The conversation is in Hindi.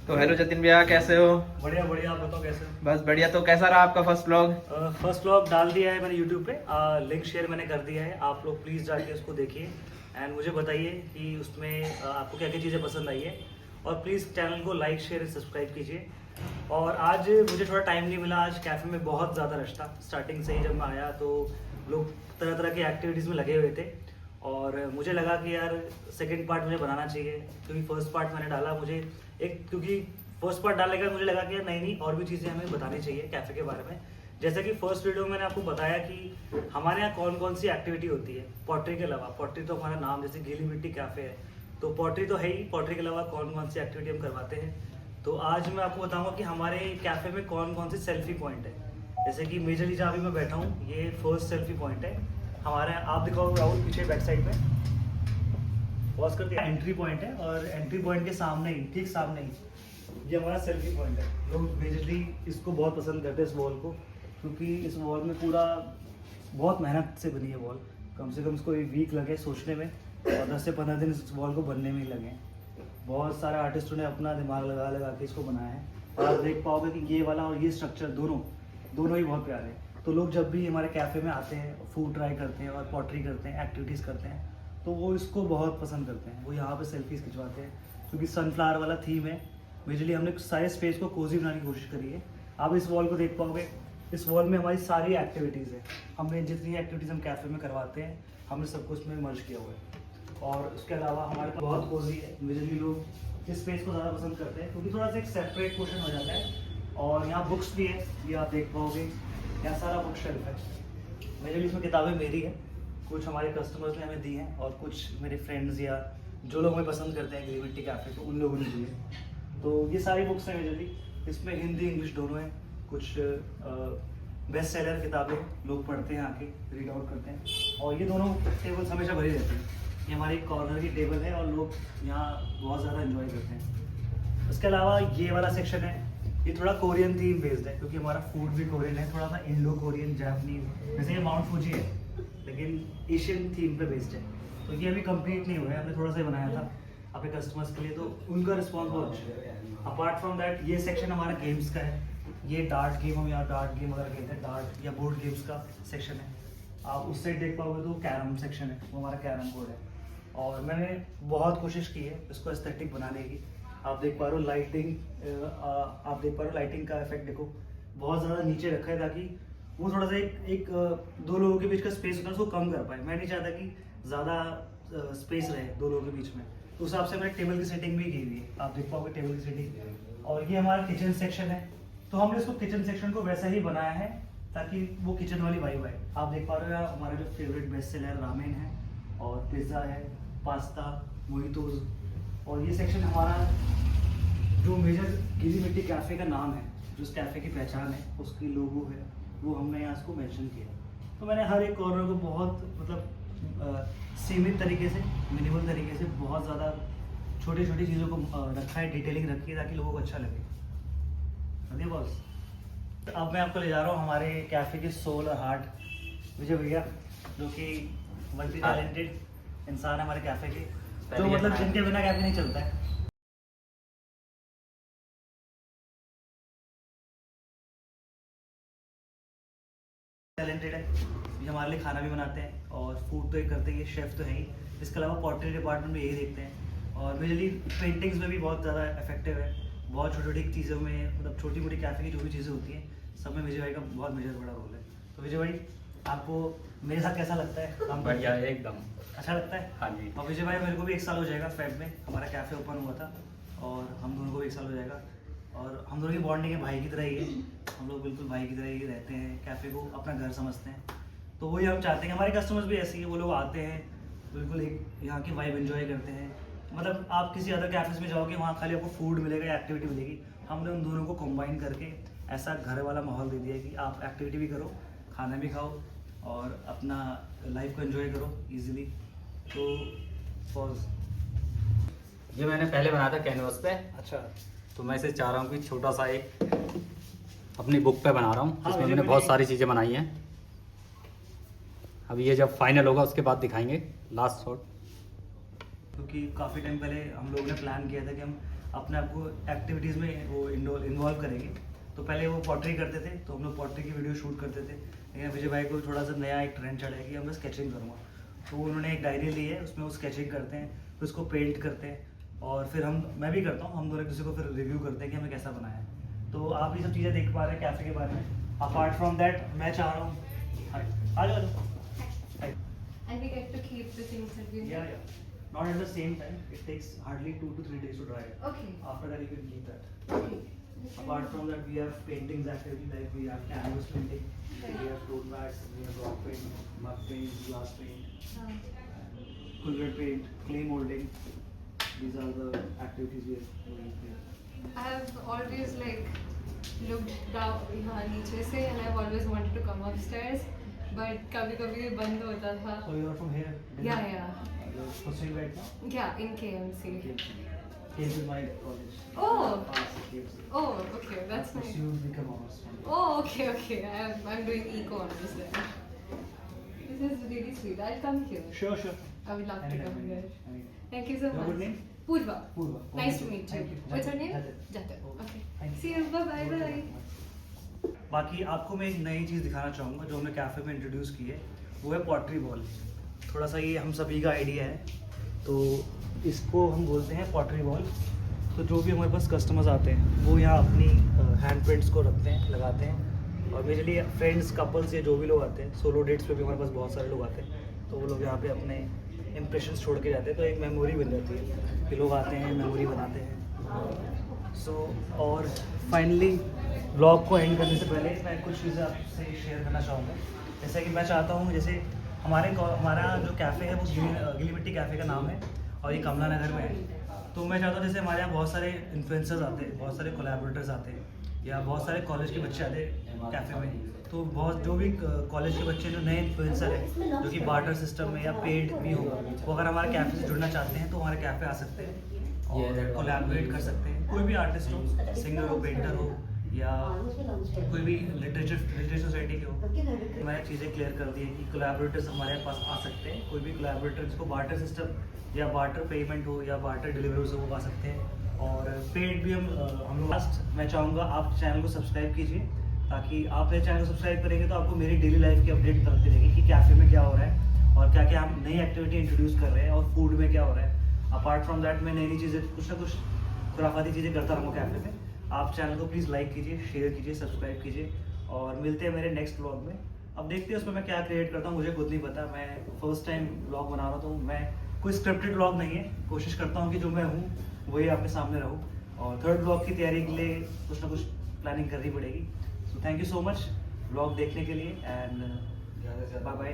तो हेलो जतिन भैया, कैसे हो? बढ़िया बढ़िया, आप बताओ कैसे हो? बस बढ़िया। तो कैसा रहा आपका फर्स्ट व्लॉग? फर्स्ट व्लॉग डाल दिया है मैंने यूट्यूब पे, लिंक शेयर मैंने कर दिया है। आप लोग प्लीज़ जाके उसको देखिए एंड मुझे बताइए कि उसमें आपको क्या क्या चीज़ें पसंद आई है। और प्लीज़ चैनल को लाइक शेयर सब्सक्राइब कीजिए। और आज मुझे थोड़ा टाइम नहीं मिला, आज कैफ़े में बहुत ज़्यादा रश था। स्टार्टिंग से ही जब मैं आया तो लोग तरह तरह की एक्टिविटीज़ में लगे हुए थे और मुझे लगा कि यार सेकंड पार्ट मुझे बनाना चाहिए, क्योंकि फर्स्ट पार्ट मैंने डाला, मुझे क्योंकि फर्स्ट पार्ट डालने का मुझे लगा कि यार नहीं और भी चीज़ें हमें बतानी चाहिए कैफ़े के बारे में। जैसा कि फर्स्ट वीडियो में मैंने आपको बताया कि हमारे यहाँ कौन कौन सी एक्टिविटी होती है पॉटरी के अलावा। पॉटरी तो हमारा नाम, जैसे गीली मिट्टी कैफ़े है तो पॉटरी तो है ही, पॉटरी के अलावा कौन कौन सी एक्टिविटी हम करवाते हैं। तो आज मैं आपको बताऊँगा कि हमारे कैफ़े में कौन कौन सी सेल्फी पॉइंट है। जैसे कि मेजरली जहाँ भी मैं बैठा हूँ, ये फर्स्ट सेल्फी पॉइंट है हमारे। आप दिखाओ राहुल पीछे बैक साइड में, पॉज करके एंट्री पॉइंट है और एंट्री पॉइंट के सामने ही, ठीक सामने ही ये हमारा सेल्फी पॉइंट है। लोग मेजरली इसको बहुत पसंद करते हैं, इस वॉल को, क्योंकि इस वॉल में पूरा बहुत मेहनत से बनी है वॉल। कम से कम इसको एक वीक लगे सोचने में और 10 से 15 दिन इस वॉल को बनने में ही लगे। बहुत सारे आर्टिस्टों ने अपना दिमाग लगा लगा के इसको बनाया है और आप देख पाओगे कि ये वाला और ये स्ट्रक्चर दोनों ही बहुत प्यारे हैं। तो लोग जब भी हमारे कैफ़े में आते हैं, फूड ट्राई करते हैं और पॉटरी करते हैं, एक्टिविटीज़ करते हैं, तो वो इसको बहुत पसंद करते हैं। वो यहाँ पे सेल्फीज खिंचवाते हैं क्योंकि सनफ्लावर वाला थीम है। मेजरली हमने सारे स्पेस को कोजी बनाने की कोशिश करी है। आप इस वॉल को देख पाओगे, इस वॉल में हमारी सारी एक्टिविटीज़ है। हमने जितनी एक्टिविटीज़ हम कैफ़े में करवाते हैं, हमने सब कुछ में मर्ज किया हुआ है। और उसके अलावा हमारे पास बहुत कोजी है। मेजरली लोग इस स्पेस को ज़्यादा पसंद करते हैं क्योंकि थोड़ा सा एक सेपरेट पोर्शन हो जाता है। और यहाँ बुक्स भी है, ये आप देख पाओगे, यहाँ सारा बुक शेल्फ है। मेजरली इसमें किताबें मेरी है, कुछ हमारे कस्टमर्स ने हमें दी हैं और कुछ मेरे फ्रेंड्स या जो लोग हमें पसंद करते हैं ग्रीन टी कैफ़े को, उन लोगों ने दी है। तो ये सारी बुक्स हैं मेजरली, इसमें हिंदी इंग्लिश दोनों हैं। कुछ बेस्ट सेलर किताबें लोग पढ़ते हैं, आके रीड आउट करते हैं। और ये दोनों टेबल्स हमेशा भरी रहती हैं। ये हमारी कॉर्नर की टेबल है और लोग यहाँ बहुत ज़्यादा इन्जॉय करते हैं। उसके अलावा ये वाला सेक्शन है, ये थोड़ा कोरियन थीम बेस्ड है क्योंकि हमारा फूड भी कोरियन है, थोड़ा सा इंडो कोरियन जापानीज। जैसे ये माउंट फूजी है लेकिन एशियन थीम पे बेस्ड है। तो ये अभी कंप्लीट नहीं हुआ है, हमने थोड़ा सा ही बनाया था अपने कस्टमर्स के लिए, तो उनका रिस्पॉन्स बहुत अच्छा है। अपार्ट फ्रॉम दैट ये सेक्शन हमारा गेम्स का है। ये डार्ट गेम, हम यहाँ डार्ट गेम अगर खेलते हैं, डार्ट या बोर्ड गेम्स का सेक्शन है। आप उस साइड देख पाओगे तो कैरम सेक्शन है, वो हमारा कैरम बोर्ड है। और मैंने बहुत कोशिश की है इसको एस्थेटिक बनाने की। आप देख पा रहे हो लाइटिंग, आप देख पा रहे हो लाइटिंग का इफेक्ट, देखो बहुत ज़्यादा नीचे रखा है ताकि वो थोड़ा सा एक दो लोगों के बीच का स्पेस होता है उसको कम कर पाए। मैं नहीं चाहता कि ज़्यादा स्पेस रहे दो लोगों के बीच में, तो उस हिसाब से मैंने टेबल की सेटिंग भी की हुई है। आप देख पाओगे टेबल की सेटिंग। और ये हमारा किचन सेक्शन है, तो हमने इसको किचन सेक्शन को वैसा ही बनाया है ताकि वो किचन वाली वाइब आए। आप देख पा रहे हो हमारा जो फेवरेट बेस्ट सेलर रामेन है और पिज़्ज़ा है, पास्ता, मोहितोज। और ये सेक्शन हमारा जो मेजर गीली मिट्टी कैफ़े का नाम है, जो उस कैफ़े की पहचान है, उसकी लोगो है, वो हमने यहाँ इसको मेंशन किया। तो मैंने हर एक कॉर्नर को बहुत मतलब सीमित तरीके से, मिनिमल तरीके से, बहुत ज़्यादा छोटी छोटी चीज़ों को रखा है, डिटेलिंग रखी है ताकि लोगों को अच्छा लगे। अरे बॉस, अब मैं आपको ले जा रहा हूँ हमारे कैफ़े के सोल और हार्ट विजय भैया, जो कि मल्टी टैलेंटेड इंसान है हमारे कैफ़े के, जो मतलब जिनके बिना कैफ़े नहीं चलता है। टैलेंटेड है, ये हमारे लिए खाना भी बनाते हैं और फूड तो ही करते हैं, ये शेफ़ तो है ही। इसके अलावा पॉटरी डिपार्टमेंट में यही देखते हैं। और मेजरली पेंटिंग्स में भी बहुत ज़्यादा इफेक्टिव है। बहुत छोटी छोटी चीज़ों में, मतलब छोटी मोटी कैफ़े की जो भी चीज़ें होती हैं, सब में विजय भाई का बहुत मेजर बड़ा रोल है। तो विजय भाई, आपको मेरे साथ कैसा लगता है? हम बढ़िया, एकदम अच्छा लगता है। हाँ जी। और विजय भाई, मेरे को भी 1 साल हो जाएगा, फेब में हमारा कैफ़े ओपन हुआ था और हम दोनों को भी 1 साल हो जाएगा। और हम दोनों की बॉन्डिंग है भाई की तरह ही है, हम लोग बिल्कुल भाई की तरह ही रहते हैं, कैफ़े को अपना घर समझते हैं। तो वही हम चाहते हैं, हमारे कस्टमर्स भी ऐसे ही है, वो लोग आते हैं बिल्कुल एक यहाँ की वाइब एंजॉय करते हैं। मतलब आप किसी अदर कैफ़ेज़ में जाओगे, वहाँ खाली आपको फूड मिलेगा या एक्टिविटी मिलेगी। हमने उन दोनों को कंबाइन करके ऐसा घर वाला माहौल दे दिया है कि आप एक्टिविटी भी करो, खाना भी खाओ और अपना लाइफ को एंजॉय करो इजीली। तो पॉज, ये मैंने पहले बनाया था कैनवस पे, अच्छा, तो मैं इसे चाह रहा हूँ कि छोटा सा एक अपनी बुक पे बना रहा हूँ, हाँ, जिसमें मैंने बहुत सारी चीज़ें बनाई हैं। अब ये जब फाइनल होगा उसके बाद दिखाएंगे लास्ट शॉट। क्योंकि काफ़ी टाइम पहले हम लोगों ने प्लान किया था कि हम अपने आप को एक्टिविटीज़ में वो इन्वॉल्व करेंगे। तो पहले वो पॉटरी करते थे, तो हम लोग पॉटरी की वीडियो शूट करते थे, लेकिन विजय भाई को थोड़ा सा नया एक ट्रेंड चढ़ा है कि मैं स्केचिंग करूँगा। तो उन्होंने एक डायरी ली है, उसमें वो स्केचिंग करते हैं, फिर उसको पेंट करते हैं, और फिर मैं भी करता हूँ, हम दोनों एक दूसरे को फिर रिव्यू करते हैं कि हमें कैसा बनाया है। तो आप ये सब चीज़ें देख पा रहे हैं कैफ़े के बारे में। अपार्ट फ्रॉम दैट मैं चाह रहा हूँ आ जाओ। And we get to keep the things that we Yeah, yeah. Not at the same time. It takes hardly 2 to 3 days to dry it. Okay. After that, you can keep that. Okay. Apart from that, we have paintings activity, like we have canvas painting, we have tote bags, we have rock paint, mud paint, glass paint, cooler paint, clay molding. These are the activities we are doing here. I have always like looked down यहाँ नीचे से, and I've always wanted to come upstairs, but कभी-कभी बंद होता था. So you are from here? Delhi? Yeah. You're pursuing right now? Yeah, in KMC. Came to my college. Oh. Past KMC. Oh, okay, that's nice. Pursued become honors. Oh, okay. I'm doing eco honors there. This is really sweet. I'll come here. Sure. I would love to Anytime, come here. anytime. Thank you so Your much. good name? Purva. Purva. Nice to meet you. Thank you. What's your name? Jatin. Jatin. Okay. Thank you. See you. Bye. बाकी आपको मैं एक नई चीज़ दिखाना चाहूँगा जो हमने कैफ़े में इंट्रोड्यूस की है, वो है पॉटरी बॉल। थोड़ा सा ये हम सभी का आइडिया है, तो इसको हम बोलते हैं पॉटरी बॉल। तो जो भी हमारे पास कस्टमर्स आते हैं वो यहाँ अपनी हैंड प्रिंट्स को रखते हैं, लगाते हैं, और मेजरली फ्रेंड्स, कपल्स या जो भी लोग आते हैं, सोलो डेट्स पे भी हमारे पास बहुत सारे लोग आते हैं, तो वो लोग यहाँ पे अपने इम्प्रेशंस छोड़ के जाते हैं, तो एक मेमोरी बन जाती है कि लोग आते हैं, मेमोरी बनाते हैं। और फाइनली ब्लॉग को एंड करने से पहले मैं कुछ चीज़ें आपसे शेयर करना चाहूँगा। जैसे कि मैं चाहता हूँ, जैसे हमारा जो कैफ़े है वो गिली मिट्टी कैफ़े का नाम है, और ये कमला नगर में है। तो मैं चाहता हूँ जैसे हमारे यहाँ बहुत सारे इन्फ्लुएंसर्स आते हैं, बहुत सारे कोलैबोरेटर्स आते हैं, या बहुत सारे कॉलेज के बच्चे आते हैं कैफ़े में, तो बहुत जो भी कॉलेज के बच्चे जो नए इन्फ्लुएंसर हैं, जो कि बार्टर सिस्टम में या पेड भी हो, वो अगर हमारे कैफ़े से जुड़ना चाहते हैं तो हमारे कैफ़े आ सकते हैं और कोलैबोरेट कर सकते हैं। कोई भी आर्टिस्ट हो, सिंगर हो, पेंटर हो, या कोई भी लिटरेचर सोसाइटी के हो, मैंने चीज़ें क्लियर कर दी है कि कोलैबोरेटर्स हमारे पास आ सकते हैं। कोई भी कोलैबोरेटर जिसको बार्टर सिस्टम या बार्टर पेमेंट हो या बार्टर डिलीवरीज हो, वो आ सकते हैं। और पेड भी हम लोग लास्ट मैं चाहूँगा आप चैनल को सब्सक्राइब कीजिए, ताकि आप मेरे चैनल को सब्सक्राइब करेंगे तो आपको मेरी डेली लाइफ की अपडेट करते रहेगी कि कैफ़े में क्या हो रहा है और क्या क्या हम नई एक्टिविटी इंट्रोड्यूस कर रहे हैं, और फूड में क्या हो रहा है। अपार्ट फ्रॉम दैट मैं नई चीज़ें कुछ ना कुछ खुराफाती चीज़ें करता रहूँगा कैफ़े में। आप चैनल को प्लीज़ लाइक कीजिए, शेयर कीजिए, सब्सक्राइब कीजिए, और मिलते हैं मेरे नेक्स्ट ब्लॉग में। अब देखते हैं उसमें मैं क्या क्रिएट करता हूँ, मुझे खुद नहीं पता। मैं फर्स्ट टाइम ब्लॉग बना रहा हूँ, तो मैं कोई स्क्रिप्टेड ब्लॉग नहीं है, कोशिश करता हूँ कि जो मैं हूँ वही आपके सामने रहूँ। और थर्ड ब्लॉग की तैयारी के लिए कुछ ना कुछ प्लानिंग करनी पड़ेगी। So thank you so much blog देखने के लिए, एंड बाय बाय।